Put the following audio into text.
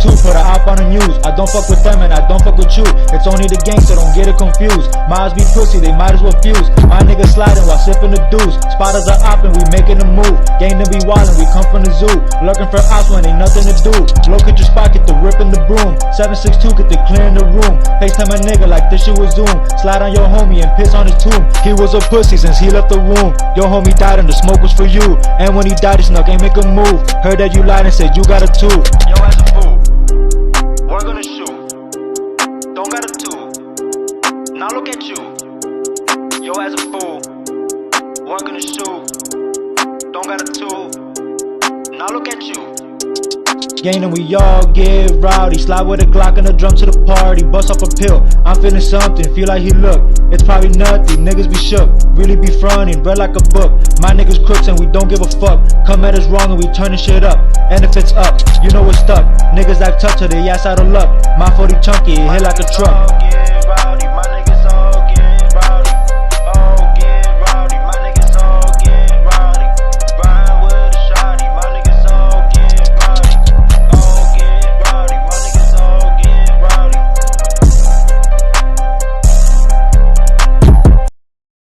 2, put her op on the news. I don't fuck with them and I don't fuck with you. It's only the gang, so don't get it confused. My eyes be pussy, they might as well fuse. My niggas sliding while sipping the deuce. Spotters are opping, we making a move. Gang to be wildin', we come from the zoo. Looking for ops when ain't nothing to do. Look at your spot, get the rip in the broom. 762, get the clear in the room. FaceTime a nigga like this shit was Zoom. Slide on your homie and piss on his tomb. He was a pussy since he left the womb. Your homie died and the smoke was for you. And when he died, he snuck, ain't make a move. Heard that you lied and said you got a 2. Yo, as a fool, we're gonna shoot. Don't got a 2. Now look at you. Yo, as a fool, we're gonna shoot. Don't got a 2. Now look at you. Gang and we all get rowdy. Slide with a Glock and a drum to the party. Bust off a pill, I'm feeling something. Feel like he look, it's probably nothing. Niggas be shook, really be frontin'. Read like a book, my niggas crooks and we don't give a fuck. Come at us wrong and we turnin' shit up. And if it's up, you know it's stuck. Niggas act tough till they ass out of luck. My 40 chunky, it hit like a truck. Get rowdy, my